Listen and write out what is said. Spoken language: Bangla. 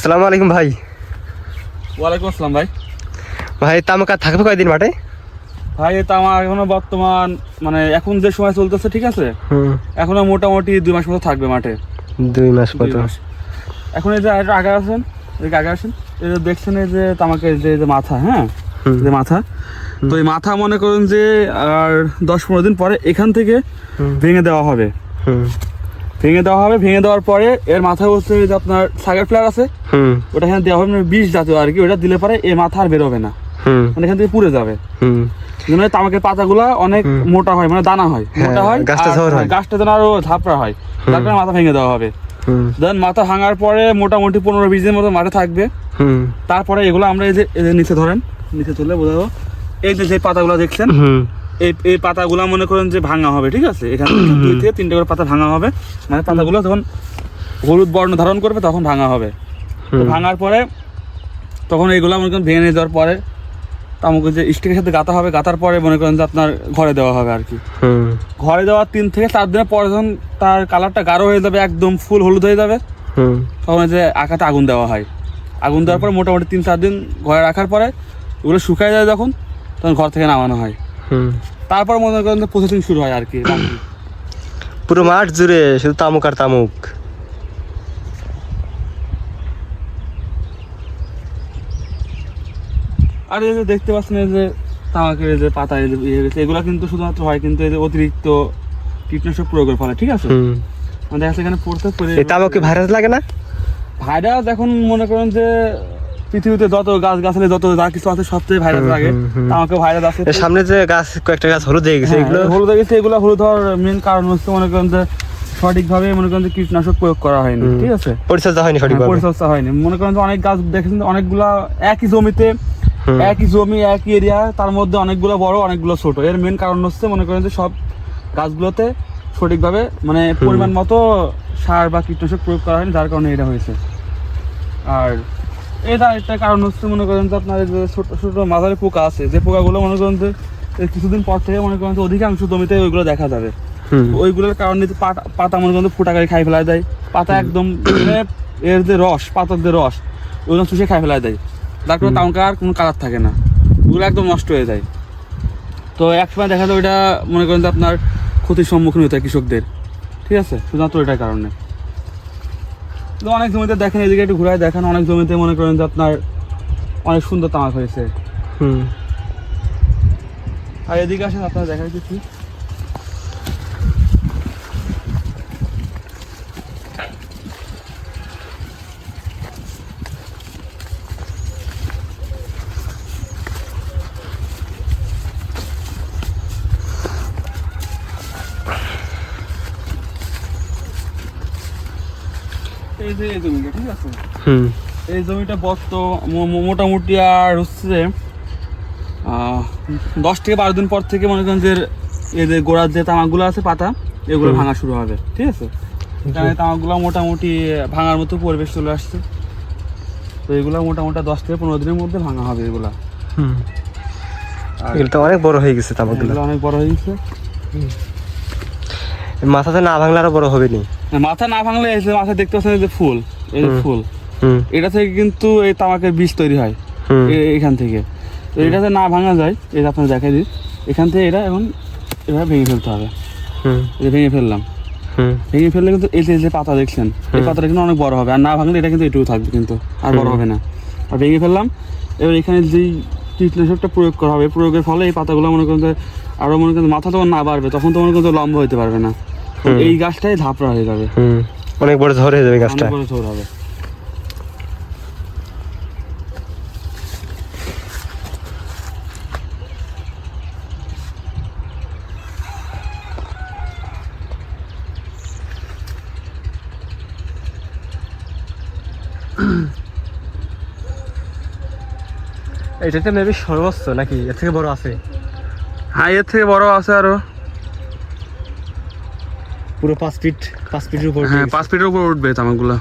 আসসালামু আলাইকুম ভাই। ওয়ালাইকুম আসসালাম ভাই। ভাই তামাক আর থাকবে কয়দিন মাঠে? ভাই তামাক এখনো বর্তমান মানে এখন যে সময় চলতেছে ঠিক আছে, এখনো মোটামুটি 2 মাস মতো থাকবে মাঠে। 2 মাস মতো। এখন এই যে আগে আসেন, এই যে দেখছেন এই যে তামাকের যে মাথা, হ্যাঁ যে মাথা, তো এই মাথা মনে করেন যে আর 10-15 দিন পরে এখান থেকে ভেঙে দেওয়া হবে। ভেঙে দেওয়ার পরে এর মাথায় হচ্ছে যে আপনার সাগর ফ্লার আছে, ওটা এখানে দেওয়া হবে, মানে বিষ জাতীয় আর কি, ওটা দিলে পরে এই মাথা আর বেরোবে না, মানে এখান থেকে পুড়ে যাবে। তামাকের পাতাগুলা অনেক মোটা হয়, মানে দানা হয়, মোটা হয়, গাছটা যেন আরো ঝাপড়া হয়, তার কারণে মাথা ভেঙে দেওয়া হবে। দেন মাথা ভাঙার পরে মোটামুটি 15-20 দিনের মতো মাঠে থাকবে। তারপরে এগুলো আমরা এই যে নিচে ধরেন, নিচে তুললে বোঝাবো, এই যে পাতাগুলো দেখছেন, এই পাতাগুলো মনে করেন যে ভাঙা হবে, ঠিক আছে, এখান থেকে 2 থেকে 3টে করে পাতা ভাঙা হবে, মানে পাতাগুলো যখন হলুদ বর্ণ ধারণ করবে তখন ভাঙা হবে। ভাঙার পরে তখন এইগুলো মনে করেন ভেঙে নিয়ে যাওয়ার পরে তামাকের যে স্টিকের সাথে গাঁথা হবে, গাঁথার পরে মনে করেন যে আপনার ঘরে দেওয়া হবে আর কি। ঘরে দেওয়ার 3 থেকে 4 দিনের পরে যখন তার কালারটা গাঢ় হয়ে যাবে, একদম ফুল হলুদ হয়ে যাবে, তখন যে আঁকাতে আগুন দেওয়া হয়। আগুন দেওয়ার পরে মোটামুটি 3-4 দিন ঘরে রাখার পরে ওগুলো শুকায় যায়, যখন তখন ঘর থেকে নামানো হয়। তারপর মনে করেন যে প্রসেসিং শুরু হয় আর কি। পুরো মাঠ জুড়ে শুধু তামুক আর তামুক। আর এই যে দেখতে পাচ্ছেন এই যে তামাকের যে পাতা এগুলা কিন্তু শুধুমাত্র হয় কিন্তু এই যে অতিরিক্ত কীটনাশক প্রয়োগের ফলে, ঠিক আছে। দেখা যাচ্ছে এখানে পড়তে তামাকে ভাইরাস লাগে না? ভাইরাস এখন মনে করেন যে পৃথিবীতে যত গাছ-গাছালি যত যা কিছু আছে সবচেয়ে ভাইরাস লাগে, তামাকে ভাইরাস আছে। সামনে যে গাছ, কয়েকটা গাছ হলুদ হয়ে গেছে, এগুলো হলুদ হয়ে গেছে, এগুলো হলুদ হওয়ার মেন কারণ হচ্ছে মনে করেন যে সঠিকভাবে মনে করেন যে কীটনাশক প্রয়োগ করা হয়নি, ঠিক আছে, পরিচর্যা হয়নি, সঠিকভাবে পরিচর্যা হয়নি। মনে করেন যে অনেক গাছ দেখেছেন, অনেকগুলা একই জমিতে, একই জমি, একই এরিয়া, তার মধ্যে অনেকগুলো বড়, অনেকগুলো ছোট। এর মেন কারণ হচ্ছে মনে করেন যে সব গাছগুলোতে সঠিকভাবে মানে পরিমাণ মতো সার বা কীটনাশক প্রয়োগ করা হয়নি, যার কারণে এটা হয়েছে। আর এটা একটা কারণ হচ্ছে মনে করেন যে আপনার যে ছোট ছোট মাঝারি পোকা আছে, যে পোকাগুলো মনে করেন যে কিছুদিন পর থেকে মনে করেন যে অধিকাংশ জমিতে ওইগুলো দেখা যাবে। ওইগুলোর কারণে পাতা মনে করেন ফুটা করে খাই ফেলা দেয়, পাতা একদম এর যে রস, পাতার যে রস, ওইগুলো চুষে খাই ফেলা দেয়, যার কারণে তামাকের আর কোনো কালার থাকে না, ওগুলো একদম নষ্ট হয়ে যায়। তো একসময় দেখা যায় ওইটা মনে করেন যে আপনার ক্ষতির সম্মুখীন হতে হয় কৃষকদের, ঠিক আছে, শুধুমাত্র এটার কারণে। তো অনেক জমিতে দেখেন, এদিকে একটু ঘুরায় দেখেন, অনেক জমিতে মনে করেন যে আপনার অনেক সুন্দর তামাক হয়েছে। আর এদিকে আসেন, আপনারা দেখাই দিচ্ছি। এই যে এই জমিটা, ঠিক আছে, এই জমিটা মোটামুটি আর হচ্ছে 10 থেকে 12 দিন পর থেকে মনে করেন যে এই যে গোড়ার যে তামাকগুলো আছে পাতা, এগুলো ভাঙা শুরু হবে, ঠিক আছে। এখানে তামাকগুলো মোটামুটি ভাঙার মতো পরিবেশ চলে আসছে, তো এগুলো মোটামুটি 10 থেকে 15 দিনের মধ্যে ভাঙা হবে। এগুলা এগুলো তো অনেক বড় হয়ে গেছে, তামাকগুলো অনেক বড় হয়ে গেছে। মাথাতে না ভাঙলে আরো বড় হবে নি? মাথা না ভাঙলে মাথা দেখতে পাচ্ছেন যে ফুল, এই ফুল, এটা থেকে কিন্তু এই তামাকের বীজ তৈরি হয় এখান থেকে। তো এটাতে না ভাঙা যায়, এটা আপনার দেখাই দিই, এখান থেকে এটা এখন এভাবে ভেঙে ফেলতে হবে। ভেঙে ফেললাম, ভেঙে ফেললে কিন্তু এই যে পাতা দেখছেন, এই পাতাটা কিন্তু অনেক বড় হবে, আর না ভাঙলে এটা কিন্তু এটুকু থাকবে, কিন্তু আর বড় হবে না। আর ভেঙে ফেললাম, এবার এখানে যেই কীটনাশকটা প্রয়োগ করা হবে, প্রয়োগের ফলে এই পাতাগুলো মনে করেন যে আরো মনে করেন মাথা তখন না বাড়বে, তখন তো মনে করেন লম্বা হইতে পারবে না, এই গাছটাই ঝাপড়া হয়ে যাবে, অনেক বড় ঝড় হয়ে যাবে গাছটা, অনেক বড় ঝড় হবে। এটাতে মেবি সর্বোচ্চ নাকি এর থেকে বড় আছে? হ্যাঁ, এর থেকে বড় আছে আরো, পুরো 5 ফিটের উপর। হ্যাঁ, 5 ফিটের উপর উঠবে তামাকগুলো।